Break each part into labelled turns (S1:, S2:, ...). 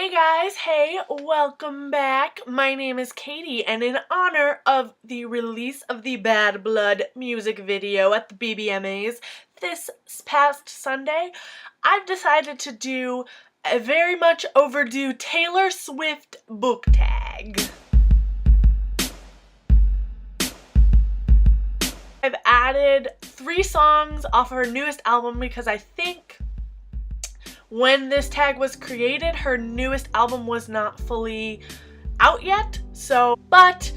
S1: Hey guys, hey, welcome back. My name is Katie, and in honor of the release of the Bad Blood music video at the BBMAs this past Sunday, I've decided to do a very much overdue Taylor Swift book tag. I've added 3 songs off of her newest album because I think when this tag was created, her newest album was not fully out yet, but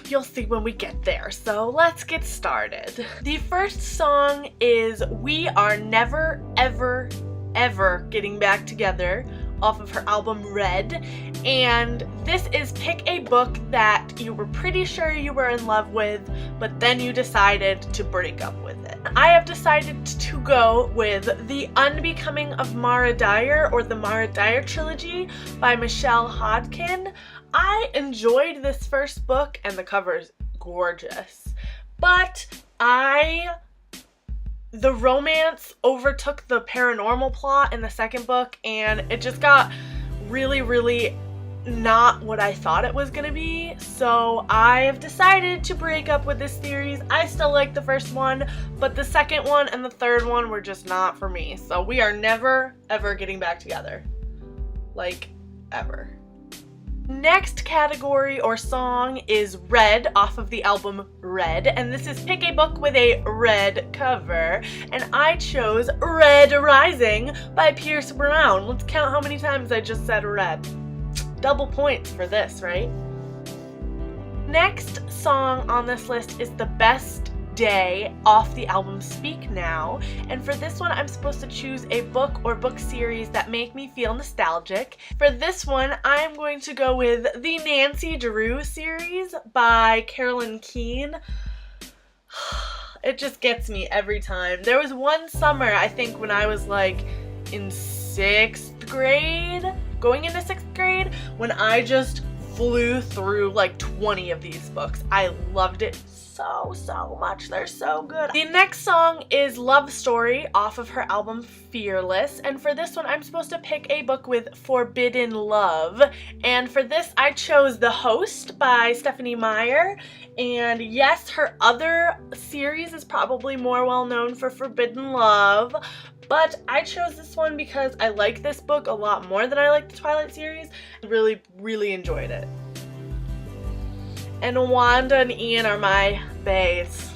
S1: you'll see when we get there. So let's get started. The first song is We Are Never, Ever, Ever Getting Back Together off of her album Red, and this is pick a book that you were pretty sure you were in love with, but then you decided to break up with it. I have decided to go with The Unbecoming of Mara Dyer, or the Mara Dyer trilogy by Michelle Hodkin. I enjoyed this first book and the cover's gorgeous, but the romance overtook the paranormal plot in the second book, and it just got really not what I thought it was gonna be. So I have decided to break up with this series. I still like the first one, but the second one and the third one were just not for me. So we are never ever getting back together. Like, ever. Next category or song is Red off of the album Red, and this is pick a book with a red cover, and I chose Red Rising by Pierce Brown. Let's count how many times I just said red. Double points for this, right? Next song on this list is The Best Day off the album Speak Now, and for this one I'm supposed to choose a book or book series that make me feel nostalgic. For this one I'm going to go with the Nancy Drew series by Carolyn Keene. It just gets me every time. There was one summer, I think, when I was like in 6th grade, going into 6th grade, when I just flew through like 20 of these books. I loved it so much. They're so good. The next song is Love Story off of her album Fearless, and for this one I'm supposed to pick a book with forbidden love, and for this I chose The Host by Stephenie Meyer. And yes, her other series is probably more well known for forbidden love, but I chose this one because I like this book a lot more than I like the Twilight series. I really enjoyed it. And Wanda and Ian are my baes.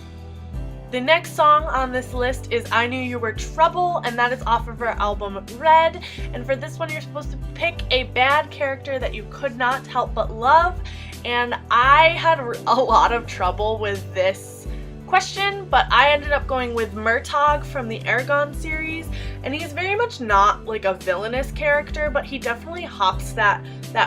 S1: The next song on this list is I Knew You Were Trouble, and that is off of her album Red. And for this one you're supposed to pick a bad character that you could not help but love. And I had a lot of trouble with this question, but I ended up going with Murtagh from the Eragon series, and he's very much not like a villainous character, but he definitely hops that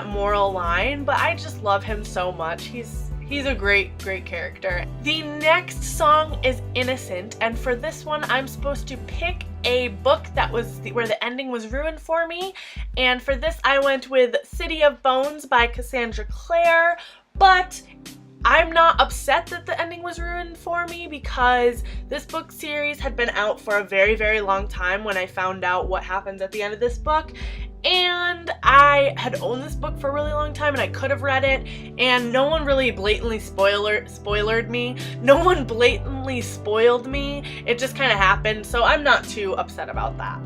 S1: moral line, but I just love him so much. He's a great character. The next song is Innocent, and for this one I'm supposed to pick a book that was where the ending was ruined for me, and for this I went with City of Bones by Cassandra Clare, but I'm not upset that the ending was ruined for me because this book series had been out for a very long time when I found out what happens at the end of this book, and I had owned this book for a really long time and I could have read it, and no one really blatantly spoiled me. No one blatantly spoiled me. It just kind of happened, so I'm not too upset about that.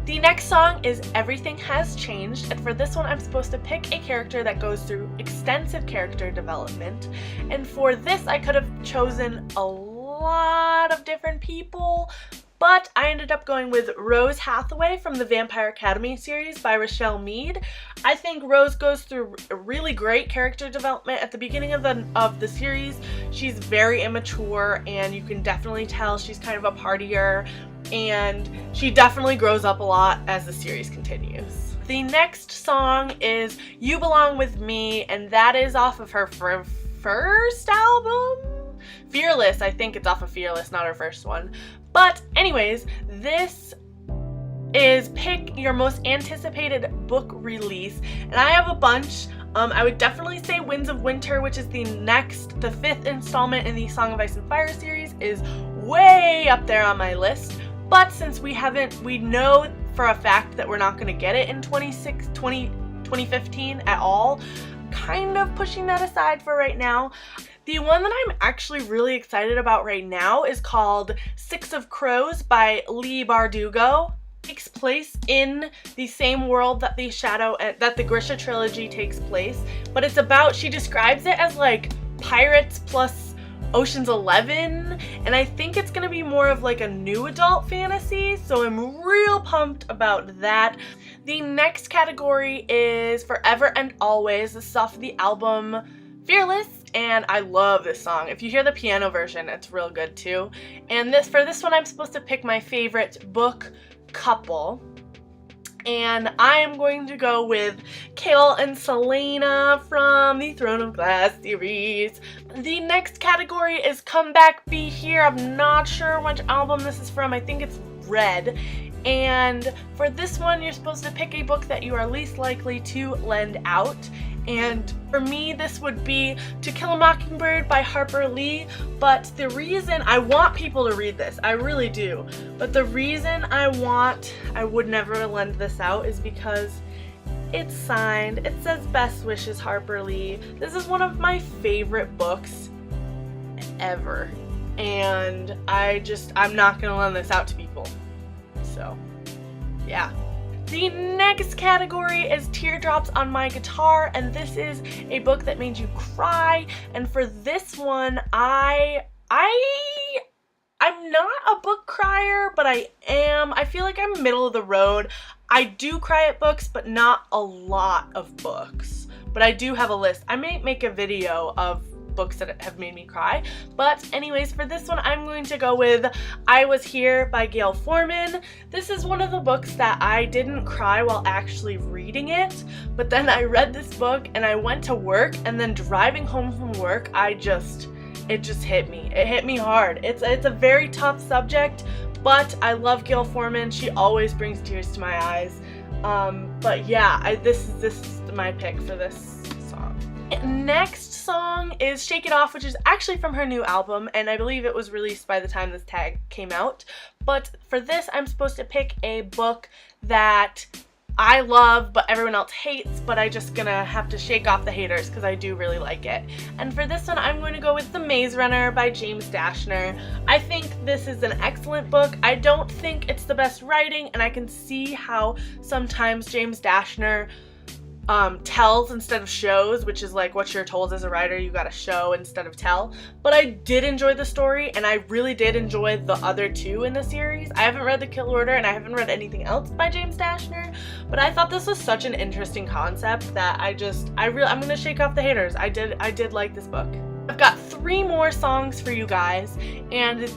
S1: The next song is Everything Has Changed, and for this one I'm supposed to pick a character that goes through extensive character development, and for this I could have chosen a lot of different people, but I ended up going with Rose Hathaway from the Vampire Academy series by Rochelle Mead. I think Rose goes through a really great character development at the beginning of the series. She's very immature, and you can definitely tell she's kind of a partier, and she definitely grows up a lot as the series continues. The next song is You Belong With Me, and that is off of her first album? Fearless. I think it's off of Fearless, not her first one. But anyways, this is pick your most anticipated book release, and I have a bunch. I would definitely say Winds of Winter, which is the 5th installment in the Song of Ice and Fire series, is way up there on my list. But since we know for a fact that we're not going to get it in 2020, 2015 at all. Kind of pushing that aside for right now. The one that I'm actually really excited about right now is called Six of Crows by Leigh Bardugo. It takes place in the same world that the Grisha trilogy takes place, but it's about, she describes it as like Pirates plus Ocean's 11, and I think it's gonna be more of like a new adult fantasy, so I'm real pumped about that. The next category is Forever and Always. This is off of the album Fearless, and I love this song. If you hear the piano version, it's real good too. And for this one, I'm supposed to pick my favorite book couple, and I am going to go with Kale and Selena from the Throne of Glass series. The next category is Come Back, Be Here. I'm not sure which album this is from. I think it's Red. And for this one, you're supposed to pick a book that you are least likely to lend out. And for me, this would be To Kill a Mockingbird by Harper Lee. But the reason I want people to read this, I really do, but the reason I would never lend this out is because it's signed. It says Best Wishes, Harper Lee. This is one of my favorite books ever. And I'm not gonna lend this out to people. So, yeah. The next category is Teardrops on My Guitar, and this is a book that made you cry. And for this one, I'm not a book crier, but I feel like I'm middle of the road. I do cry at books, but not a lot of books. But I do have a list. I may make a video of books that have made me cry. But anyways, for this one, I'm going to go with I Was Here by Gayle Forman. This is one of the books that I didn't cry while actually reading it, but then I read this book and I went to work, and then driving home from work, it just hit me. It hit me hard. It's a very tough subject, but I love Gayle Forman. She always brings tears to my eyes. But yeah, this is my pick for this song. Next song is Shake It Off, which is actually from her new album, and I believe it was released by the time this tag came out. But for this, I'm supposed to pick a book that I love but everyone else hates, but I just gonna have to shake off the haters because I do really like it. And for this one, I'm going to go with The Maze Runner by James Dashner. I think this is an excellent book. I don't think it's the best writing, and I can see how sometimes James Dashner tells instead of shows, which is like what you're told as a writer, you gotta show instead of tell. But I did enjoy the story, and I really did enjoy the other two in the series. I haven't read The Kill Order, and I haven't read anything else by James Dashner, but I thought this was such an interesting concept that I'm gonna shake off the haters. I did like this book. I've got 3 more songs for you guys, and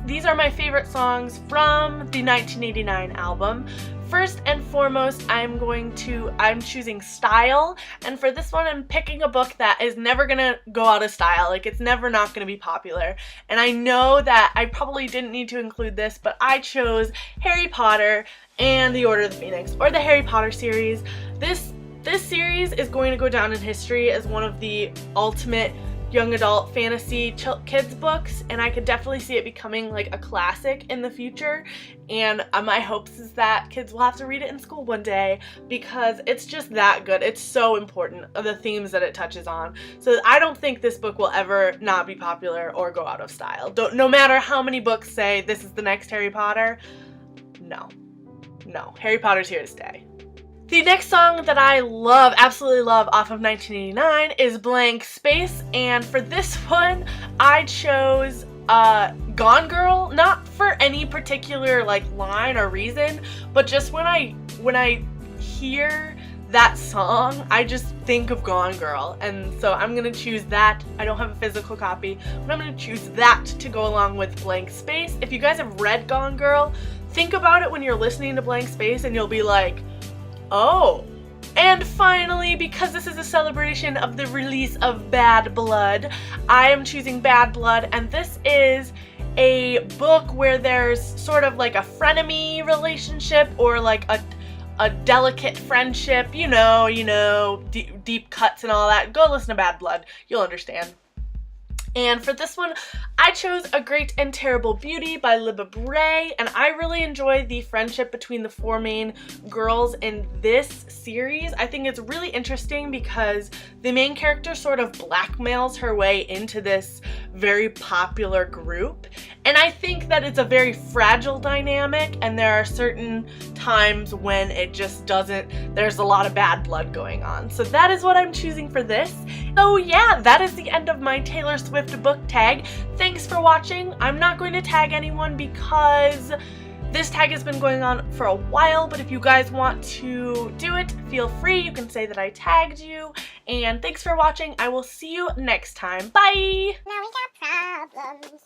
S1: these are my favorite songs from the 1989 album. First and foremost, I'm choosing Style, and for this one, I'm picking a book that is never gonna go out of style. Like, it's never not gonna be popular. And I know that I probably didn't need to include this, but I chose Harry Potter and the Order of the Phoenix, or the Harry Potter series. This series is going to go down in history as one of the ultimate young adult fantasy kids books, and I could definitely see it becoming like a classic in the future. And my hopes is that kids will have to read it in school one day because it's just that good. It's so important, the themes that it touches on. So I don't think this book will ever not be popular or go out of style. No matter how many books say this is the next Harry Potter, no, Harry Potter's here to stay. The next song that I love, absolutely love, off of 1989 is Blank Space, and for this one, I chose Gone Girl, not for any particular like line or reason, but just when I hear that song, I just think of Gone Girl, and so I'm gonna choose that. I don't have a physical copy, but I'm gonna choose that to go along with Blank Space. If you guys have read Gone Girl, think about it when you're listening to Blank Space, and you'll be like, oh. And finally, because this is a celebration of the release of Bad Blood, I am choosing Bad Blood, and this is a book where there's sort of like a frenemy relationship, or like a delicate friendship, you know, deep cuts and all that. Go listen to Bad Blood, you'll understand. And for this one, I chose A Great and Terrible Beauty by Libba Bray, and I really enjoy the friendship between the four main girls in this series. I think it's really interesting because the main character sort of blackmails her way into this very popular group, and I think that it's a very fragile dynamic, and there are certain times when it just doesn't, there's a lot of bad blood going on. So that is what I'm choosing for this. So yeah, that is the end of my Taylor Swift book tag. Thanks for watching. I'm not going to tag anyone because this tag has been going on for a while, but if you guys want to do it, feel free. You can say that I tagged you. And thanks for watching. I will see you next time. Bye!
S2: Now we got problems.